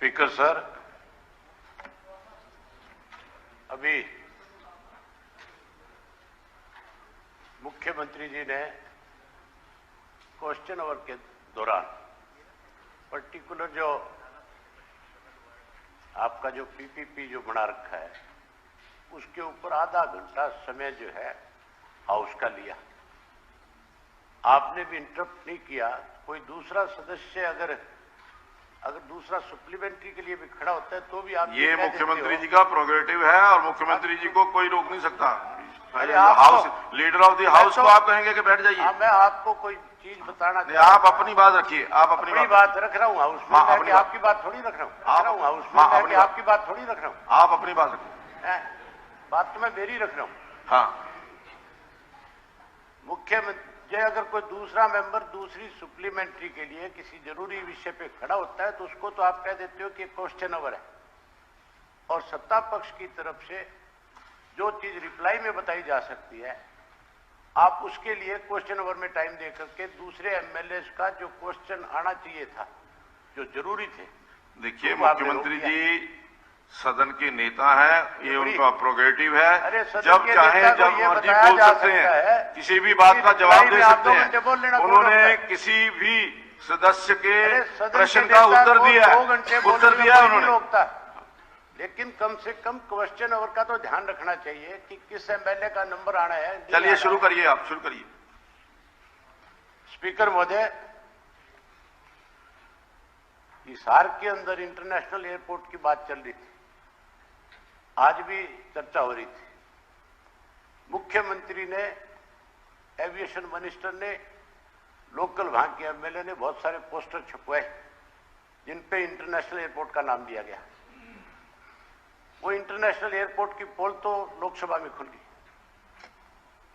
Speaker sir, अभी मुख्यमंत्री जी ने क्वेश्चन आवर के दौरान पर्टिकुलर जो आपका जो पीपीपी जो बना रखा है उसके ऊपर आधा घंटा समय जो है हाउस का लिया। आपने भी इंटरप्ट नहीं किया। कोई दूसरा सदस्य अगर दूसरा सप्लीमेंट्री के लिए भी खड़ा होता है तो भी आप ये मुख्यमंत्री जी का प्रोग्रेटिव है और मुख्यमंत्री जी को कोई रोक नहीं सकता। House leader of the house को आप कहेंगे कि बैठ जाइए। मैं आपको कोई चीज बताना नहीं, आप अपनी बात रखिए। आप अपनी बात रख रहा हूँ हाउस में, आपकी बात थोड़ी रख रहा हूँ। हाउस में आपकी बात थोड़ी रख रहा हूँ। आप अपनी बात रखिए। बात तो मैं मेरी रख रहा हूँ। हाँ, मुख्यमंत्री अगर कोई दूसरा मेंबर दूसरी सप्लीमेंट्री के लिए किसी जरूरी विषय पे खड़ा होता है तो उसको तो आप कह देते हो कि क्वेश्चन आवर है, और सत्ता पक्ष की तरफ से जो चीज रिप्लाई में बताई जा सकती है आप उसके लिए क्वेश्चन आवर में टाइम दे करके दूसरे एमएलए का जो क्वेश्चन आना चाहिए था, जो जरूरी थे। देखिए मुख्यमंत्री जी सदन के नेता है, ये उनका प्रोग्रेटिव है। जब चाहे जब मर्जी बोल सकते हैं, किसी भी बात का जवाब दे सकते हैं। उन्होंने किसी भी सदस्य के प्रश्न का उत्तर दिया उन्होंने। लेकिन कम से कम क्वेश्चन आवर का तो ध्यान रखना चाहिए कि किस एमएलए का नंबर आना है। चलिए शुरू करिए, आप शुरू करिए। स्पीकर महोदय, हिसार के अंदर इंटरनेशनल एयरपोर्ट की बात चल रही थी, आज भी चर्चा हो रही थी। मुख्यमंत्री ने, एविएशन मिनिस्टर ने, लोकल वहां के एमएलए ने बहुत सारे पोस्टर छपवाए जिन पे इंटरनेशनल एयरपोर्ट का नाम दिया गया। वो इंटरनेशनल एयरपोर्ट की पोल तो लोकसभा में खुल गई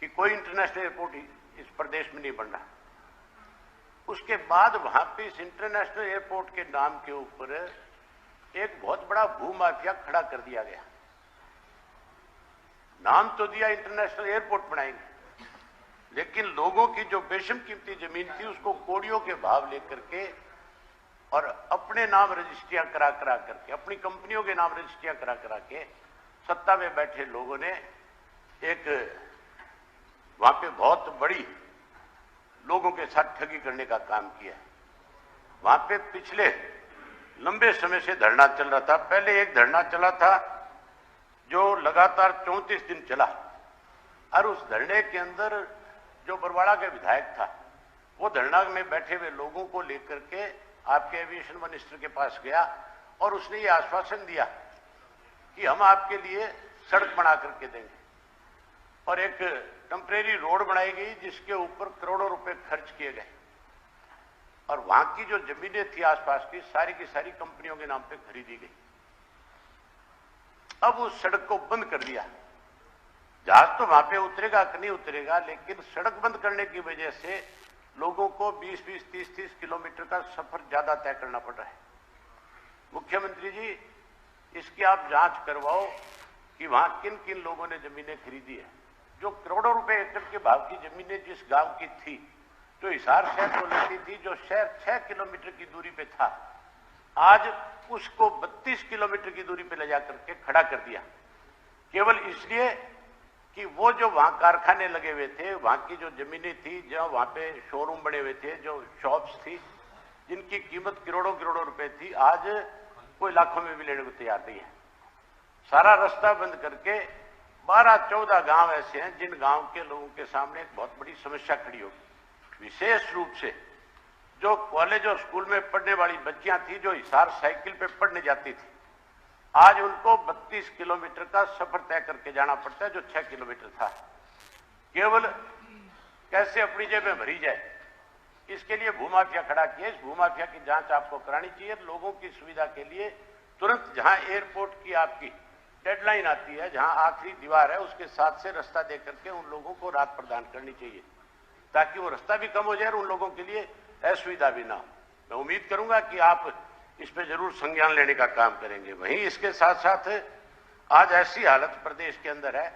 कि कोई इंटरनेशनल एयरपोर्ट इस प्रदेश में नहीं बन रहा। उसके बाद वहां पे इस इंटरनेशनल एयरपोर्ट के नाम के ऊपर एक बहुत बड़ा भूमाफिया खड़ा कर दिया गया। नाम तो दिया इंटरनेशनल एयरपोर्ट बनाएंगे, लेकिन लोगों की जो बेशम कीमती जमीन थी उसको कोड़ियों के भाव लेकर के और अपने नाम रजिस्ट्रियां करा करके, अपनी कंपनियों के नाम रजिस्ट्रियां करा के सत्ता में बैठे लोगों ने एक वहां पे बहुत बड़ी लोगों के साथ ठगी करने का काम किया। वहां पे पिछले लंबे समय से धरना चल रहा था। पहले एक धरना चला था जो लगातार 34 दिन चला, और उस धरने के अंदर जो बरवाड़ा के विधायक था वो धरना में बैठे हुए लोगों को लेकर के आपके एविएशन मिनिस्टर के पास गया और उसने ये आश्वासन दिया कि हम आपके लिए सड़क बना करके देंगे, और एक टेम्परेरी रोड बनाई गई जिसके ऊपर करोड़ों रुपए खर्च किए गए, और वहां की जो जमीनें थी आसपास की सारी कंपनियों के नाम पे खरीदी गई। अब उस सड़क को बंद कर दिया। जहाज तो वहां पे उतरेगा कि नहीं उतरेगा, लेकिन सड़क बंद करने की वजह से लोगों को 20-20, 30-30 किलोमीटर का सफर ज्यादा तय करना पड़ रहा है। मुख्यमंत्री जी, इसकी आप जांच करवाओ कि वहां किन किन लोगों ने जमीनें खरीदी है। जो करोड़ों रुपए एकड़ के भाव की जमीनें जिस गांव की थी, जो हिसार शहर को लगती थी, जो शहर 6 किलोमीटर की दूरी पे था, आज उसको 32 किलोमीटर की दूरी पे ले जाकर के खड़ा कर दिया, केवल इसलिए कि वो जो वहां कारखाने लगे हुए थे, वहां की जो जमीनें थी, जो वहां पे शोरूम बने हुए थे, जो शॉप्स थी जिनकी कीमत करोड़ों रुपए थी, आज कोई लाखों में भी लेने को तैयार नहीं है। सारा रास्ता बंद करके 12-14 गांव ऐसे हैं जिन गांव के लोगों के सामने एक बहुत बड़ी समस्या खड़ी होगी। विशेष रूप से जो कॉलेज और स्कूल में पढ़ने वाली बच्चियां थी, जो हिसार साइकिल पे पढ़ने जाती थी, आज उनको 32 किलोमीटर का सफर तय करके जाना पड़ता है जो 6 किलोमीटर था। केवल कैसे अपनी जेब में भरी जाए, इसके लिए भूमाफिया खड़ा किया। इस भूमाफिया की जांच आपको करानी चाहिए। लोगों की सुविधा के लिए तुरंत जहां एयरपोर्ट की आपकी डेडलाइन आती है, जहां आखिरी दीवार है, उसके साथ से रास्ता दे करके उन लोगों को राहत प्रदान करनी चाहिए, ताकि वो रास्ता भी कम हो जाए और उन लोगों के लिए असुविधा भी ना हो। मैं उम्मीद करूंगा कि आप इस पे जरूर संज्ञान लेने का काम करेंगे। वहीं इसके साथ साथ आज ऐसी हालत प्रदेश के अंदर है,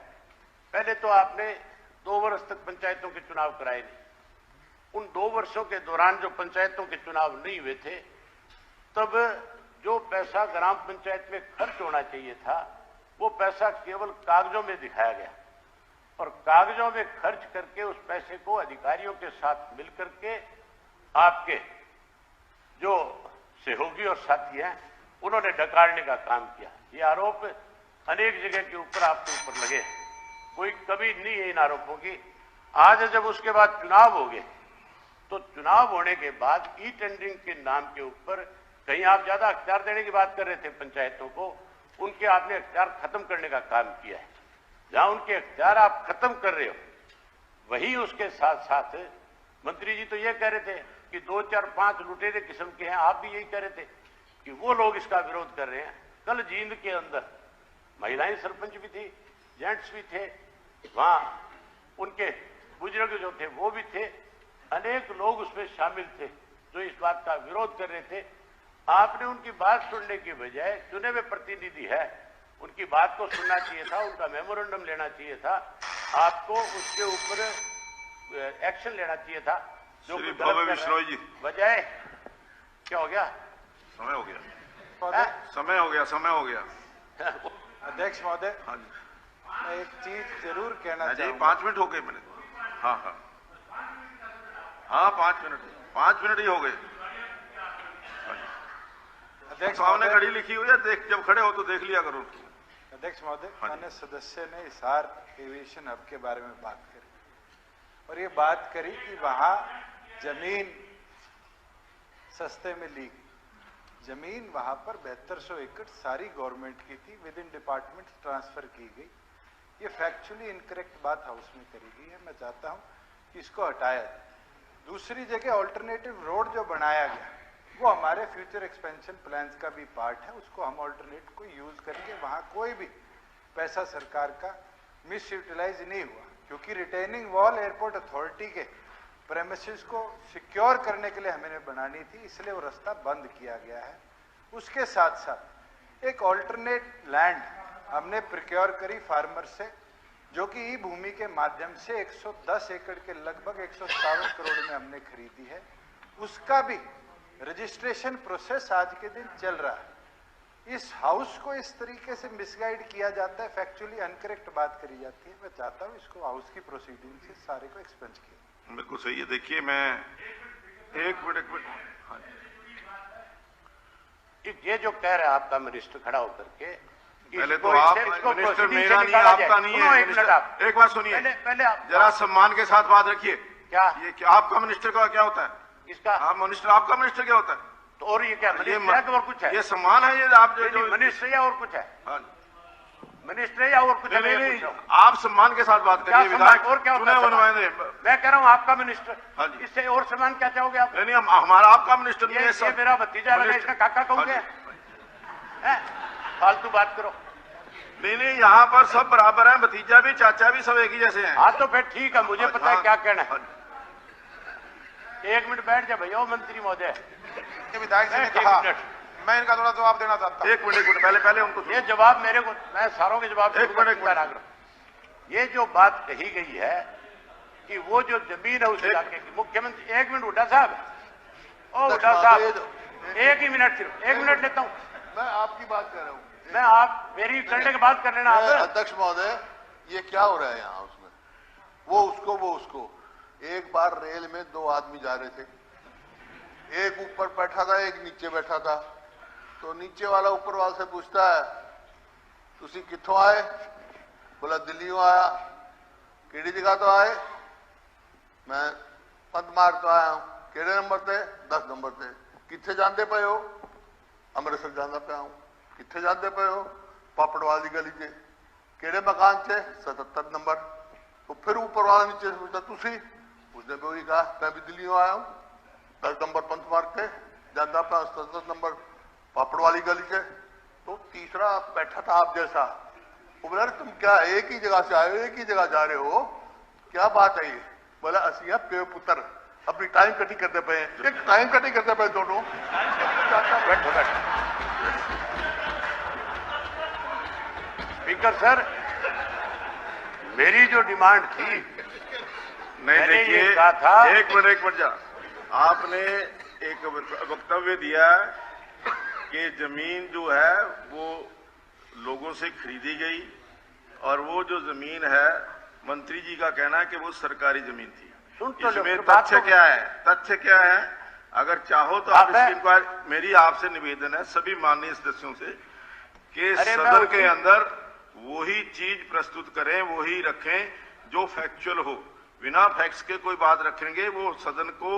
पहले तो आपने 2 वर्ष तक पंचायतों के चुनाव कराए नहीं। उन 2 वर्षों के दौरान जो पंचायतों के चुनाव नहीं हुए थे, तब जो पैसा ग्राम पंचायत में खर्च होना चाहिए था वो पैसा केवल कागजों में दिखाया गया और कागजों में खर्च करके उस पैसे को अधिकारियों के साथ मिलकर के आपके जो सहयोगी और साथी हैं उन्होंने डकारने का काम किया। ये आरोप अनेक जगह के ऊपर आपके ऊपर लगे, कोई कमी नहीं है इन आरोपों की। आज जब उसके बाद चुनाव हो गए तो चुनाव होने के बाद ई टेंडरिंग के नाम के ऊपर कहीं आप ज्यादा अख्तियार देने की बात कर रहे थे पंचायतों को, उनके आपने अख्तियार खत्म करने का काम किया है। जहां उनके अख्तियार आप खत्म कर रहे हो वही उसके साथ साथ मंत्री जी तो ये कह रहे थे कि 2, 4, 5 लुटेरे किस्म के हैं, आप भी यही कह रहे थे कि वो लोग इसका विरोध कर रहे हैं। कल जींद के अंदर महिलाएं सरपंच भी थी, जेंट्स भी थे, वहां उनके बुजुर्ग जो थे वो भी थे, अनेक लोग उसमें शामिल थे जो इस बात का विरोध कर रहे थे। आपने उनकी बात सुनने की बजाय चुने हुए प्रतिनिधि है उनकी बात को सुनना चाहिए था, उनका मेमोरेंडम लेना चाहिए था, आपको उसके ऊपर एक्शन लेना चाहिए था। जो जी बजाय क्या हो गया? समय हो गया, समय हो गया, समय हो गया। अध्यक्ष महोदय, हाँ जी, मैं एक चीज जरूर कहना जी, चाहूंगा। 5 मिनट हो गए मैंने। हाँ हाँ हाँ, 5 मिनट ही हो गए। अध्यक्ष सामने महोदय, घड़ी लिखी हुई है, देख जब खड़े हो तो देख लिया करो। अध्यक्ष महोदय, हाँ जी। माननीय सदस्य ने हिसार एविएशन हब के बारे में बात करी और ये बात करी कि वहां जमीन सस्ते में ली गई। जमीन वहां पर 7200 एकड़ सारी गवर्नमेंट की थी, विद इन डिपार्टमेंट ट्रांसफर की गई। ये फैक्चुअली इनकरेक्ट बात हाउस में करी गई है। मैं चाहता हूं कि इसको हटाया जाए। दूसरी जगह ऑल्टरनेटिव रोड जो बनाया गया वो हमारे फ्यूचर एक्सपेंशन प्लान्स का भी पार्ट है। उसको हम ऑल्टरनेट को यूज करके वहां कोई भी पैसा सरकार का मिस यूटिलाइज नहीं हुआ, क्योंकि रिटेनिंग वॉल एयरपोर्ट अथॉरिटी के प्रेमिसेस को सिक्योर करने के लिए हमें बनानी थी, इसलिए वो रास्ता बंद किया गया है। उसके साथ साथ एक ऑल्टरनेट लैंड हमने प्रिक्योर करी फार्मर से, जो कि ई भूमि के माध्यम से 110 एकड़ के लगभग 157 करोड़ में हमने खरीदी है। उसका भी रजिस्ट्रेशन प्रोसेस आज के दिन चल रहा है। इस हाउस को इस तरीके से मिसगाइड किया जाता है, फैक्चुअली अनकरेक्ट बात करी जाती है। मैं चाहता हूं इसको हाउस की प्रोसीडिंग से सारे को एक्सपेंज किया। बिल्कुल सही है। देखिए मैं एक मिनट हाँ। ये जो कह रहा है आपका मिनिस्टर खड़ा होकर के, पहले तो आप मिनिस्टर मेरा नहीं आपका नहीं है। एक बात सुनिए, पहले आप जरा सम्मान के साथ बात रखिए। क्या ये आपका मिनिस्टर का क्या होता है? किसका? आप मिनिस्टर, आपका मिनिस्टर क्या होता है? तो और ये क्या मिनिस्टर है कि और कुछ है? ये सम्मान है, ये आप जो मिनिस्टर या और कुछ है? हाँ, मिनिस्टर या और कुछ है? नहीं, आप सम्मान के साथ बात करिए। विधायक और क्या होता है? मैं कह रहा हूँ आपका मिनिस्टर, हाँ जी, इससे और सम्मान क्या चाहोगे आप? नहीं, हमारा आपका मिनिस्टर नहीं है। ये मेरा भतीजा लगा, इसका काका कहूंगे? फालतू बात करो। नहीं, यहाँ पर सब बराबर हैं, भतीजा भी चाचा भी सब एक ही जैसे हैं। हाँ तो फिर ठीक है, मुझे पता है क्या कहना है। 1 मिनट बैठ जाए भैया मंत्री महोदय। विधायक जी ने कहा, मैं इनका थोड़ा जवाब देना चाहता हूँ। एक मिनट पहले उनको ये जवाब मेरे को, मैं सारों के जवाब एक मिनट। ये जो बात कही गई है कि वो जो जमीन है उस इलाके की, मुख्यमंत्री 1 मिनट हुड्डा साहब, ओ हुड्डा साहब 1 ही मिनट, सिर्फ 1 मिनट लेता हूँ। मैं आपकी बात कर रहा हूँ। मैं आप मेरी करने के बाद कर लेना आप। अध्यक्ष महोदय, ये क्या हो रहा है यहाँ? उसमें वो उसको एक बार रेल में 2 आदमी जा रहे थे, एक ऊपर बैठा था, एक नीचे बैठा था। तो नीचे वाला ऊपर वाले से पूछता है, तुसी कित्थों आए? बोला दिल्ली आया। केड़ी जगह तो आए? मैं पदमार तो आया हूँ। केड़े नंबर से? 10 नंबर से। कित्थे जाते पे हो? अमृतसर जाना पे हूँ। कित्थे जाते पे हो? पापड़वाली गली से। केड़े मकान से? 77 नंबर। तो फिर ऊपर वाला नीचे से पूछता, तुसी? उसने भी वही कहा, मैं भी दिल्ली आया हूँ, 10 नंबर पंथ मार्ग के, जाना पे 77 नंबर पापड़वाली गली से। तो तीसरा बैठा था आप जैसा, वो बोला तुम क्या एक ही जगह से आए हो, एक ही जगह जा रहे हो, क्या बात है ये? बोला असिया पे पुत्र अपनी टाइम कटिंग करते पे, एक टाइम कटिंग करते पे दोनों। बैठो। स्पीकर सर, मेरी जो डिमांड थी, नहीं देखिए, एक मिनट जा, आपने एक वक्तव्य दिया कि जमीन जो है वो लोगों से खरीदी गई और वो जो जमीन है मंत्री जी का कहना है कि वो सरकारी जमीन थी। इसमें तथ्य क्या है? तथ्य क्या है? अगर चाहो तो आप इसकी इंक्वायरी, मेरी आपसे निवेदन है सभी माननीय सदस्यों से कि सदन के अंदर वही चीज प्रस्तुत करें, वही रखें जो फैक्चुअल हो। बिना फैक्ट्स के कोई बात रखेंगे वो सदन को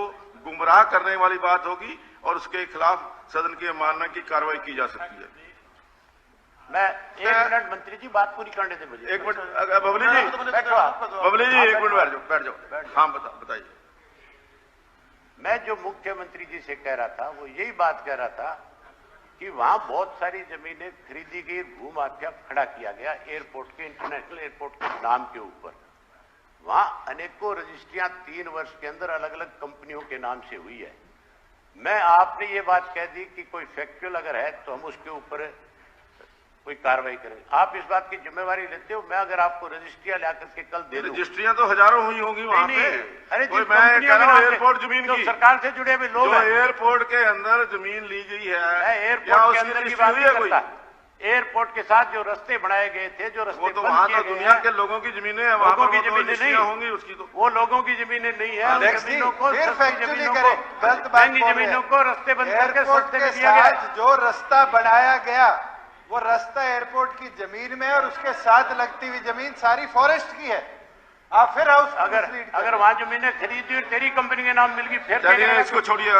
गुमराह करने वाली बात होगी और उसके खिलाफ सदन की अवमानना की कार्रवाई की जा सकती है। मैं 1 मिनट मंत्री जी बात पूरी करने दें मुझे। 1 मिनट बबली जी, बबली जी 1 मिनट बैठ जाओ। हाँ बताइए। मैं जो मुख्यमंत्री जी से कह रहा था वो यही बात कह रहा था कि वहां बहुत सारी जमीनें खरीदी गई, भू माफिया खड़ा किया गया एयरपोर्ट के, इंटरनेशनल एयरपोर्ट के नाम के ऊपर। वहां अनेकों रजिस्ट्रियां 3 वर्ष के अंदर अलग अलग कंपनियों के नाम से हुई है। मैं आपने ये बात कह दी कि कोई फैक्चुअल अगर है तो हम उसके ऊपर कोई कार्रवाई करें। आप इस बात की जिम्मेवारी लेते हो? मैं अगर आपको रजिस्ट्रियां लाकर के कल दे दूं, रजिस्ट्रियां तो हजारों हुई होंगी वहां पे। अरे मैं कह रहा हूं एयरपोर्ट जमीन की, सरकार से जुड़े हुए लोग, एयरपोर्ट के अंदर जमीन ली गई है, एयरपोर्ट के अंदर की बात नहीं करता। एयरपोर्ट के साथ जो रास्ते बनाए गए थे, जो रास्ते तो वहां तो दुनिया के लोगों की जमीनें हैं, वहां की जमीनें नहीं होंगी उसकी, तो वो लोगों की जमीनें नहीं है। जमीनों को जमीनों को रास्ते बंद करके सस्ते में दिया गया। जो रास्ता बनाया गया वो रास्ता एयरपोर्ट की जमीन में और उसके साथ लगती हुई जमीन सारी फॉरेस्ट की है। आप फिर हाउस अगर वहां जमीनें खरीदी तेरी कंपनी के नाम मिल गई, फिर इसको छोड़िए,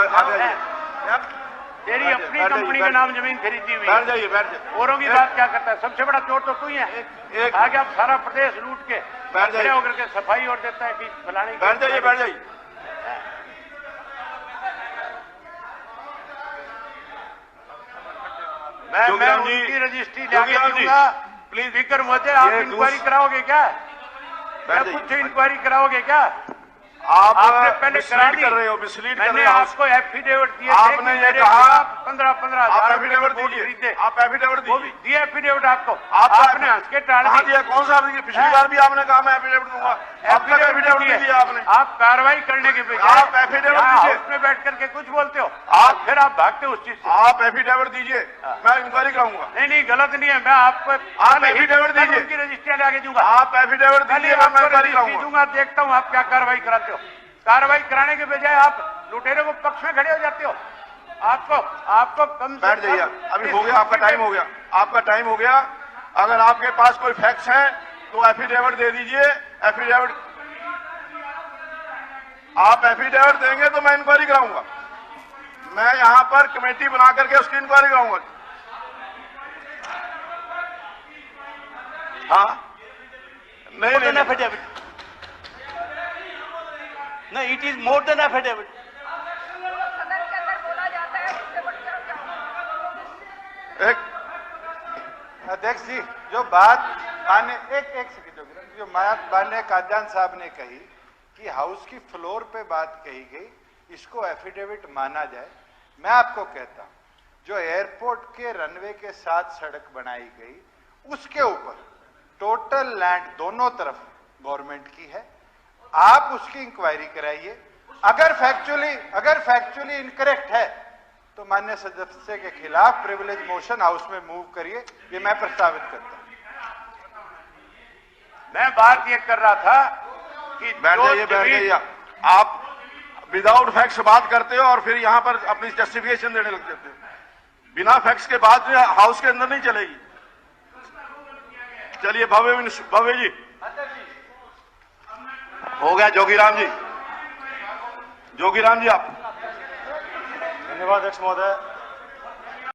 तेरी अपनी कंपनी के नाम जमीन खरीदी हुई। बैठ जाइए। औरों की बात क्या करता है? सबसे बड़ा चोर तो तू ही है। आगे आप सारा प्रदेश लूट के खड़े होकर के सफाई और देता है कि फलाने। बैठ जाइए। मैं उनकी रजिस्ट्री लाके दूंगा। प्लीज स्पीकर महोदय, आप इंक्वायरी कराओगे क्या? कुछ इंक्वायरी कराओगे क्या? आपने पहले करा दी। कर रहे हो, मिसलीड कर मैंने रहे हो। आपको एफिडेविट दिए, आपने ये कहा 15,000 आप एफिडेविट दीजिए, आप एफिडेविट दीजिए। दिया एफिडेविट आपको, आपने हंस के टाल दिया। कौन सा पिछली बार भी आपने कहा मैं एफिडेविट दूंगा, अब तक एफिडेविट नहीं दिया आपने। आप कार्रवाई करने के बजाय आप एफिडेविट दीजिए, उसमें बैठ करके कुछ बोलते हो आप, फिर आप भागते हो उस चीज से। आप एफिडेविट दीजिए, मैं इंक्वायरी कराऊंगा। नहीं गलत नहीं है। मैं आपको आप एफिडेविट दीजिए, उनकी रजिस्ट्रियां लाके दूंगा। आप एफिडेविट दीजिए, मैं इंक्वायरी कराऊंगा। देखता हूँ आप क्या कार्रवाई कराते हो। कार्रवाई कराने के बजाय आप लुटेरों को पक्ष में खड़े हो जाते हो। आपको कम बैठ जाइए, अभी हो गया आपका टाइम, हो गया आपका टाइम हो गया। अगर आपके पास कोई फैक्ट्स हैं तो एफिडेविट दे दीजिए। एफिडेविट आप एफिडेविट देंगे तो मैं इंक्वायरी कराऊंगा। मैं यहां पर कमेटी बना करके उसकी इंक्वायरी कराऊंगा। हाँ नहीं affidavit, No, it is more than affidavit. अध्यक्ष जी, जो बात माननीय एक सेकंड जो माननीय कादयान साहब ने कही कि हाउस की फ्लोर पे बात कही गई, इसको एफिडेविट माना जाए। मैं आपको कहता हूं जो एयरपोर्ट के रनवे के साथ सड़क बनाई गई उसके ऊपर टोटल लैंड दोनों तरफ गवर्नमेंट की है। आप उसकी इंक्वायरी कराइए। अगर फैक्चुअली इनकरेक्ट है तो माननीय सदस्य के खिलाफ प्रिविलेज मोशन हाउस में मूव करिए। ये मैं प्रस्तावित करता हूं। मैं बात ये कर रहा था कि बैठ जाइए। आप विदाउट फैक्ट्स बात करते हो और फिर यहां पर अपनी जस्टिफिकेशन देने लग जाते हो। बिना फैक्ट्स के बात हाउस के अंदर नहीं चलेगी। चलिए भव्य जी हो गया। जोगीराम जी आप। धन्यवाद अध्यक्ष महोदय।